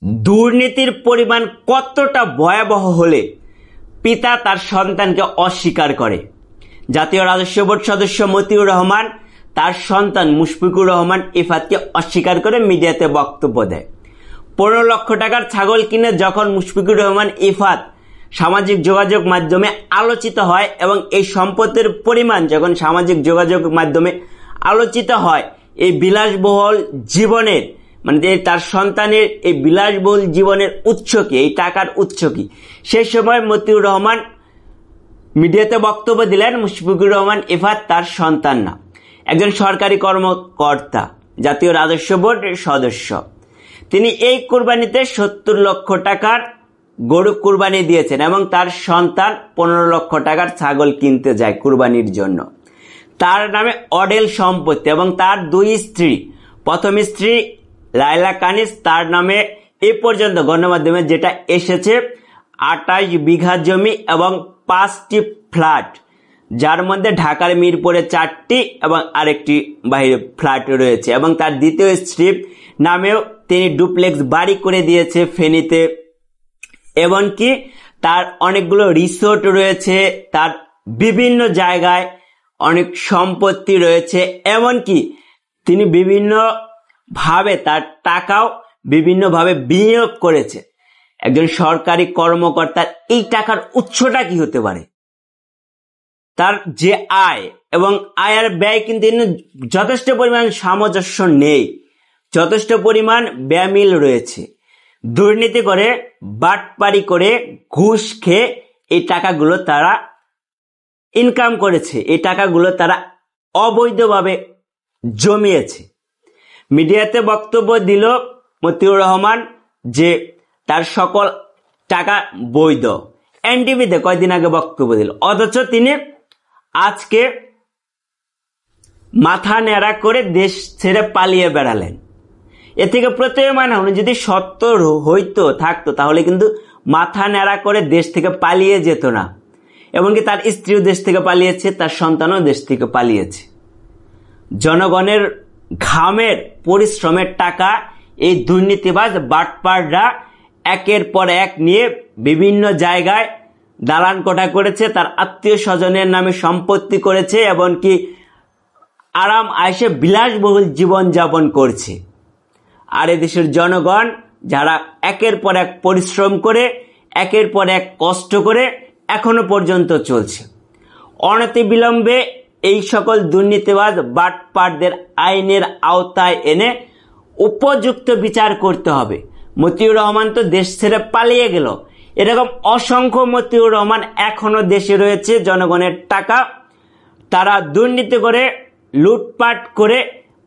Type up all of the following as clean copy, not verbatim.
দুর্নীতির পরিমাণ কতটা ভয়াবহ হলে পিতা তার সন্তানকে অস্বীকার করে। জাতীয় রাজস্ব বোর্ড সদস্য মতিউর রহমান তার সন্তান মুশফিকুর রহমান ইফাতকে অস্বীকার করে মিডিয়াতে বক্তব্য দেয়। 15 লক্ষ টাকার ছাগল কিনে যখন মুশফিকুর রহমান ইফাত সামাজিক যোগাযোগ মাধ্যমে আলোচিত হয় এবং এই সম্পত্তির পরিমাণ যখন সামাজিক যোগাযোগ মাধ্যমে আলোচিত হয়, এই বিলাসবহুল জীবনের তার সন্তানের এই বিলাসবহুল জীবনের উৎস কি, এই টাকার উৎস কি, সেই সময় মতিউর রহমান মিডিয়াতে বক্তব্য দিলেন মুশফিকুর রহমান ইফাত তার সন্তান না, একজন সরকারি কর্মকর্তা, জাতীয় রাজস্ব বোর্ডের সদস্য। তিনি এই কুরবানিতে 70 লক্ষ টাকার গরু কুরবানি দিয়েছেন এবং তার সন্তান 15 লক্ষ টাকার ছাগল কিনতে যায় কুরবানির জন্য। তার নামে অডেল সম্পত্তি এবং তার 2 স্ত্রী, প্রথম স্ত্রী লাইলা কানিজ, তার নামে এ পর্যন্ত গণমাধ্যমে যেটা এসেছে 28 বিঘা জমি এবং 5টি ফ্ল্যাট, যার মধ্যে ঢাকার মিরপুরে 4টি এবং আরেকটি বাইরে ফ্ল্যাট রয়েছে এবং তার দ্বিতীয় স্ত্রীর নামেও তিনি ডুপ্লেক্স বাড়ি করে দিয়েছে ফেনীতে। এমনকি তার অনেকগুলো রিসোর্ট রয়েছে, তার বিভিন্ন জায়গায় অনেক সম্পত্তি রয়েছে, এমনকি তিনি বিভিন্ন ভাবে তার টাকাও বিভিন্নভাবে বিনিয়োগ করেছে। একজন সরকারি কর্মকর্তার এই টাকার উৎসটা কি হতে পারে? তার যে আয় এবং আয়ের ব্যয় কিন্তু যথেষ্ট পরিমাণ সামঞ্জস্য নেই, যথেষ্ট পরিমাণ ব্যয়মিল রয়েছে। দুর্নীতি করে, বাটপারি করে, ঘুষ খেয়ে এই টাকাগুলো তারা ইনকাম করেছে, এই টাকাগুলো তারা অবৈধভাবে জমিয়েছে। মিডিয়াতে বক্তব্য দিল মতিউর রহমান যে তার সকল টাকা বৈধ। এনটিভিতে কয়েকদিন আগে বক্তব্য দিল, অথচ তিনি আজকে মাথা ন্যাড়া করে দেশ ছেড়ে পালিয়ে বেড়ালেন। এ থেকে প্রতীয়মান হলো যদি সত্য হইতো থাকতো তাহলে কিন্তু মাথা ন্যাড়া করে দেশ থেকে পালিয়ে যেত না। এমনকি তার স্ত্রীও দেশ থেকে পালিয়েছে, তার সন্তানও দেশ থেকে পালিয়েছে। জনগণের ঘামের পরিশ্রমের টাকা এই দুর্নীতিবাজ বাটপাররা একের পর এক নিয়ে বিভিন্ন জায়গায় দালান কোঠা করেছে, তার আত্মীয় স্বজনের নামে সম্পত্তি করেছে, এমনকি আরাম আয়েশে বিলাসবহুল জীবন যাপন করছে। আর এদেশের জনগণ যারা একের পর এক পরিশ্রম করে, একের পর এক কষ্ট করে এখনো পর্যন্ত চলছে। অনতিবিলম্বে এই সকল দুর্নীতিবাজ বাটপারদের আইনের আওতায় এনে উপযুক্ত বিচার করতে হবে। মতিউর রহমান তো দেশ ছেড়ে পালিয়ে গেল, এরকম অসংখ্য মতিউর রহমান এখনো দেশে রয়েছে। জনগণের টাকা তারা দুর্নীতি করে, লুটপাট করে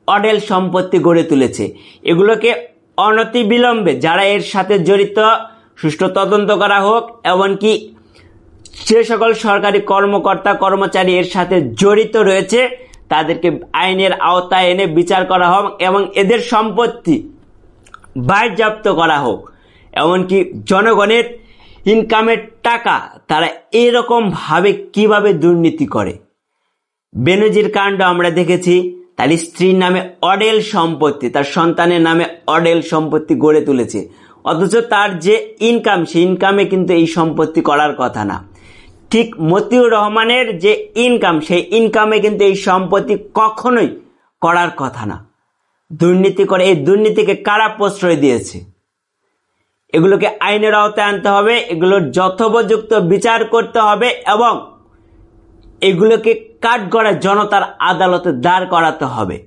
অডেল সম্পত্তি গড়ে তুলেছে। এগুলোকে অনতিবিলম্বে যারা এর সাথে জড়িত সুষ্ঠু তদন্ত করা হোক, এমনকি যে সকল সরকারি কর্মকর্তা কর্মচারী এর সাথে জড়িত রয়েছে তাদেরকে আইনের আওতায় এনে বিচার করা হোক এবং এদের সম্পত্তি বাজেয়াপ্ত করা হোক। এমনকি জনগণের ইনকামের টাকা তারা এরকম ভাবে কিভাবে দুর্নীতি করে। বেনজির কাণ্ড আমরা দেখেছি, তার স্ত্রীর নামে অডেল সম্পত্তি, তার সন্তানের নামে অডেল সম্পত্তি গড়ে তুলেছে, অথচ তার যে ইনকাম সেই ইনকামে কিন্তু এই সম্পত্তি করার কথা না। ঠিক মতিউর রহমানের যে ইনকাম সেই ইনকামে কিন্তু এই সম্পত্তি কখনোই করার কথা না। দুর্নীতি করে, এই দুর্নীতিকে কারা প্রশ্রয় দিয়েছে? এগুলোকে আইনের আওতায় আনতে হবে, এগুলোর যথোপযুক্ত বিচার করতে হবে এবং এগুলোকে কাঠগড়ায় জনতার আদালতে দাঁড় করাতে হবে।